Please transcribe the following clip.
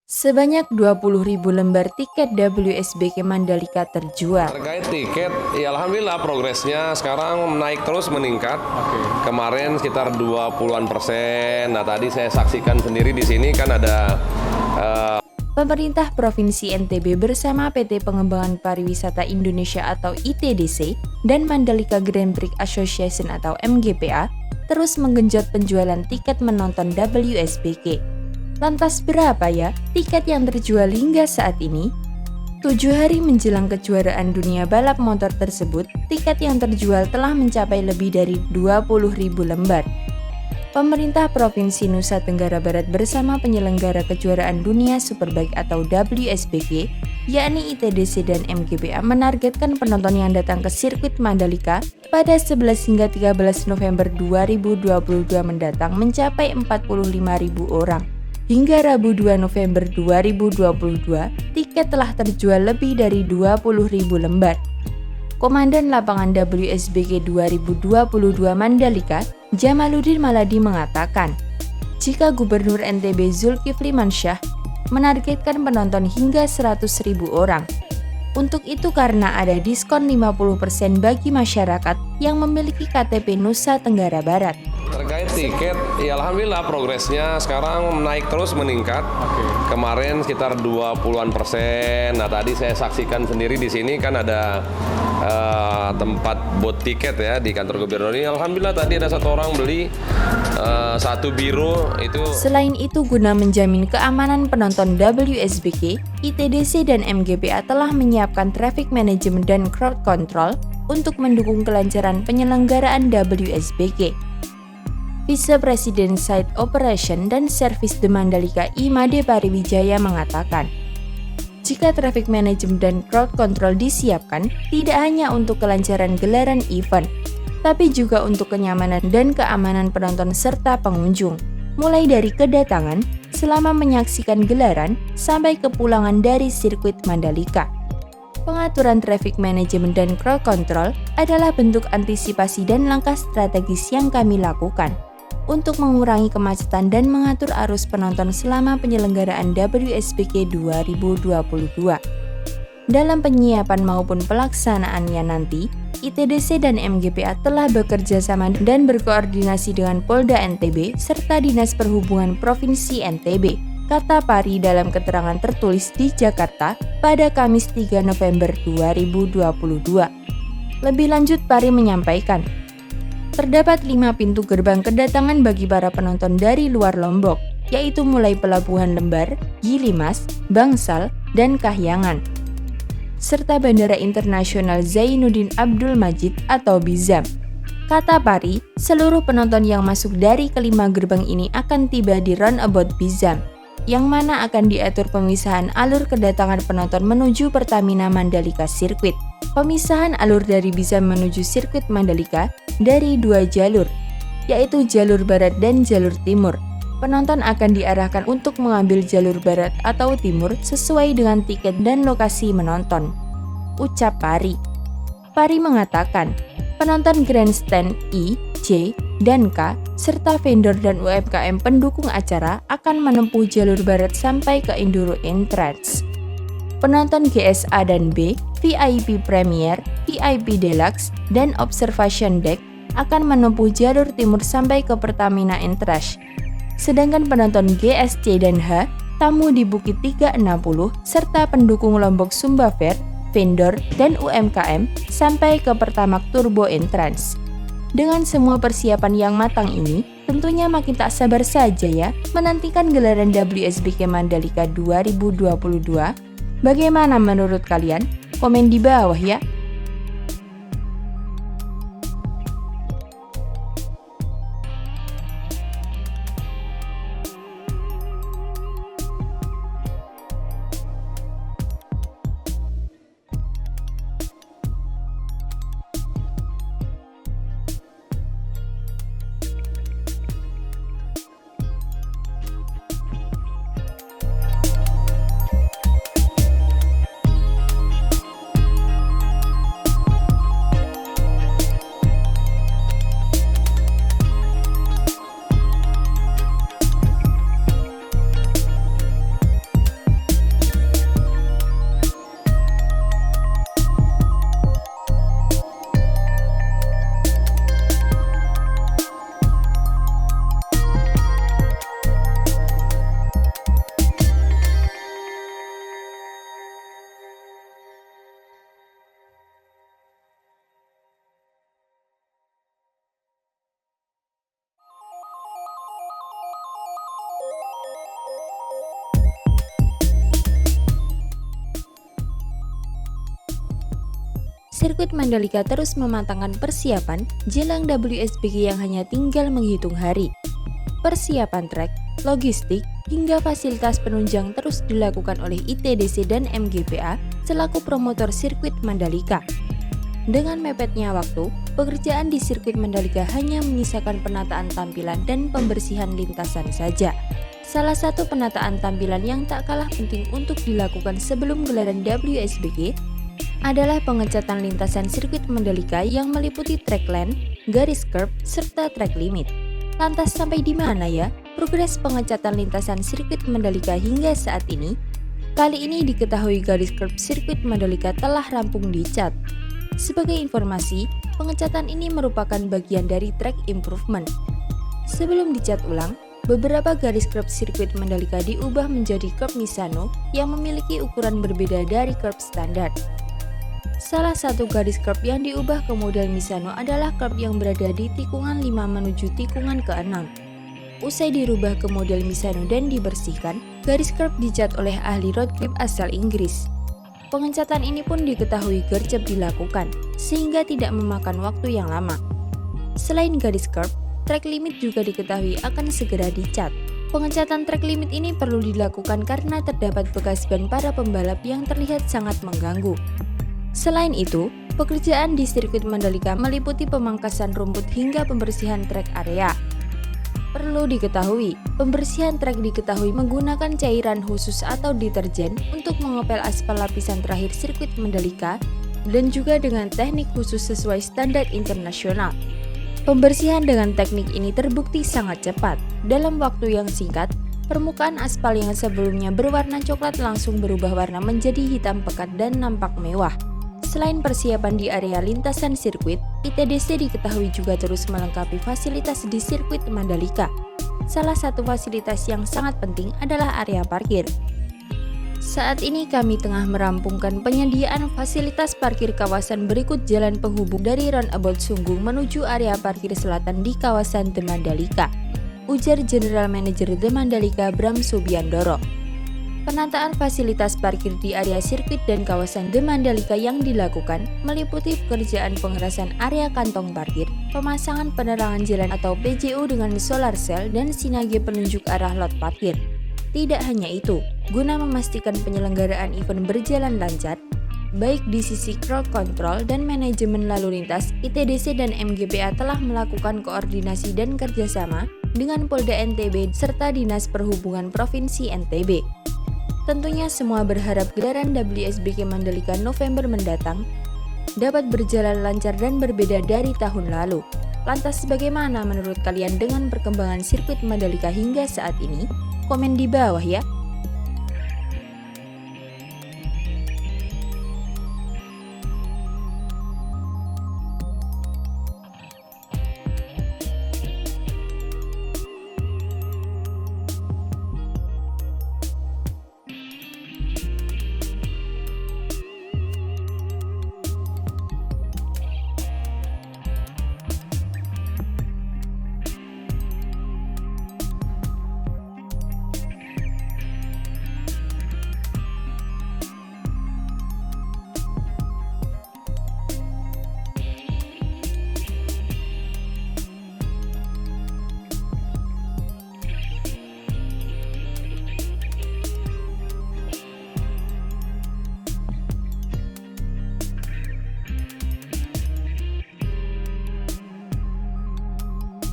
Sebanyak 20.000 lembar tiket WSBK Mandalika terjual. Terkait tiket, ya alhamdulillah progresnya sekarang naik terus meningkat. Kemarin sekitar 20-an%. Nah tadi saya saksikan sendiri di sini kan ada Pemerintah Provinsi NTB bersama PT Pengembangan Pariwisata Indonesia atau ITDC dan Mandalika Grand Prix Association atau MGPA terus menggenjot penjualan tiket menonton WSBK. Lantas berapa ya tiket yang terjual hingga saat ini? 7 hari menjelang kejuaraan dunia balap motor tersebut, tiket yang terjual telah mencapai lebih dari 20.000 lembar. Pemerintah Provinsi Nusa Tenggara Barat bersama penyelenggara kejuaraan dunia Superbike atau WSBK, yakni ITDC dan MGPA menargetkan penonton yang datang ke sirkuit Mandalika pada 11 hingga 13 November 2022 mendatang mencapai 45.000 orang. Hingga Rabu 2 November 2022, tiket telah terjual lebih dari 20.000 lembar. Komandan Lapangan WSBK 2022 Mandalika, Jamaluddin Maladi mengatakan, jika Gubernur NTB Zulkifli Mansyah menargetkan penonton hingga 100.000 orang. Untuk itu karena ada diskon 50% bagi masyarakat yang memiliki KTP Nusa Tenggara Barat. terkait tiket, ya alhamdulillah progresnya sekarang naik terus meningkat. Kemarin sekitar 20-an%. Nah tadi saya saksikan sendiri di sini kan ada tempat booth tiket ya di kantor gubernur ini. Alhamdulillah tadi ada satu orang beli satu biru itu. Selain itu, guna menjamin keamanan penonton WSBK, ITDC dan MGPA telah menyiapkan traffic management dan crowd control untuk mendukung kelancaran penyelenggaraan WSBK. Vice President Site Operation dan Service de Mandalika Imade Pariwijaya mengatakan, jika traffic management dan crowd control disiapkan, tidak hanya untuk kelancaran gelaran event, tapi juga untuk kenyamanan dan keamanan penonton serta pengunjung, mulai dari kedatangan, selama menyaksikan gelaran, sampai kepulangan dari sirkuit Mandalika. Pengaturan traffic management dan crowd control adalah bentuk antisipasi dan langkah strategis yang kami lakukan untuk mengurangi kemacetan dan mengatur arus penonton selama penyelenggaraan WSBK 2022. Dalam penyiapan maupun pelaksanaannya nanti, ITDC dan MGPA telah bekerja sama dan berkoordinasi dengan Polda NTB serta Dinas Perhubungan Provinsi NTB, kata Pari dalam keterangan tertulis di Jakarta pada Kamis 3 November 2022. Lebih lanjut, Pari menyampaikan, terdapat 5 pintu gerbang kedatangan bagi para penonton dari luar Lombok, yaitu mulai Pelabuhan Lembar, Gilimas, Bangsal, dan Kahyangan, serta Bandara Internasional Zainuddin Abdul Majid atau BIZAM. Kata Pari, seluruh penonton yang masuk dari kelima gerbang ini akan tiba di Roundabout BIZAM, yang mana akan diatur pemisahan alur kedatangan penonton menuju Pertamina Mandalika Circuit. Pemisahan alur dari BIZAM menuju sirkuit Mandalika dari 2 jalur, yaitu jalur barat dan jalur timur. Penonton akan diarahkan untuk mengambil jalur barat atau timur sesuai dengan tiket dan lokasi menonton, ucap Pari. Pari mengatakan, penonton grandstand I, J, dan K, serta vendor dan UMKM pendukung acara akan menempuh jalur barat sampai ke Enduro Entrance. Penonton GSA dan B, VIP Premier, VIP Deluxe, dan Observation Deck akan menempuh jalur timur sampai ke Pertamina Entrance. Sedangkan penonton GSC dan H, tamu di Bukit 360, serta pendukung Lombok Sumba Fair, vendor, dan UMKM sampai ke Pertamax Turbo Entrance. Dengan semua persiapan yang matang ini, tentunya makin tak sabar saja ya menantikan gelaran WSBK Mandalika 2022. Bagaimana menurut kalian? Komen di bawah ya. Sirkuit Mandalika terus mematangkan persiapan jelang WSBK yang hanya tinggal menghitung hari. Persiapan trek, logistik, hingga fasilitas penunjang terus dilakukan oleh ITDC dan MGPA selaku promotor sirkuit Mandalika. Dengan mepetnya waktu, pekerjaan di sirkuit Mandalika hanya menyisakan penataan tampilan dan pembersihan lintasan saja. Salah satu penataan tampilan yang tak kalah penting untuk dilakukan sebelum gelaran WSBK adalah pengecatan lintasan sirkuit Mandalika yang meliputi track length, garis curb, serta track limit. Lantas sampai di mana ya progres pengecatan lintasan sirkuit Mandalika hingga saat ini? Kali ini diketahui garis curb sirkuit Mandalika telah rampung dicat. Sebagai informasi, pengecatan ini merupakan bagian dari track improvement. Sebelum dicat ulang, beberapa garis curb sirkuit Mandalika diubah menjadi curb Misano yang memiliki ukuran berbeda dari curb standar. Salah satu garis curb yang diubah ke model Misano adalah curb yang berada di tikungan 5 menuju tikungan ke-6. Usai dirubah ke model Misano dan dibersihkan, garis curb dicat oleh ahli road grip asal Inggris. Pengecatan ini pun diketahui gercep dilakukan, sehingga tidak memakan waktu yang lama. Selain garis curb, track limit juga diketahui akan segera dicat. Pengecatan track limit ini perlu dilakukan karena terdapat bekas ban para pembalap yang terlihat sangat mengganggu. Selain itu, pekerjaan di sirkuit Mandalika meliputi pemangkasan rumput hingga pembersihan trek area. Perlu diketahui, pembersihan trek diketahui menggunakan cairan khusus atau deterjen untuk mengepel aspal lapisan terakhir sirkuit Mandalika dan juga dengan teknik khusus sesuai standar internasional. Pembersihan dengan teknik ini terbukti sangat cepat. Dalam waktu yang singkat, permukaan aspal yang sebelumnya berwarna coklat langsung berubah warna menjadi hitam pekat dan nampak mewah. Selain persiapan di area lintasan sirkuit, ITDC diketahui juga terus melengkapi fasilitas di sirkuit Mandalika. Salah satu fasilitas yang sangat penting adalah area parkir. Saat ini kami tengah merampungkan penyediaan fasilitas parkir kawasan berikut jalan penghubung dari Roundabout Sunggung menuju area parkir selatan di kawasan The Mandalika, ujar General Manager The Mandalika Bram Subiandoro. Penataan fasilitas parkir di area sirkuit dan kawasan The Mandalika yang dilakukan meliputi pekerjaan pengerasan area kantong parkir, pemasangan penerangan jalan atau PJU dengan solar cell dan sinage penunjuk arah lot parkir. Tidak hanya itu, guna memastikan penyelenggaraan event berjalan lancar, baik di sisi crowd control dan manajemen lalu lintas, ITDC dan MGPA telah melakukan koordinasi dan kerjasama dengan Polda NTB serta Dinas Perhubungan Provinsi NTB. Tentunya semua berharap gelaran WSBK Mandalika November mendatang dapat berjalan lancar dan berbeda dari tahun lalu. Lantas bagaimana menurut kalian dengan perkembangan sirkuit Mandalika hingga saat ini? Komen di bawah ya.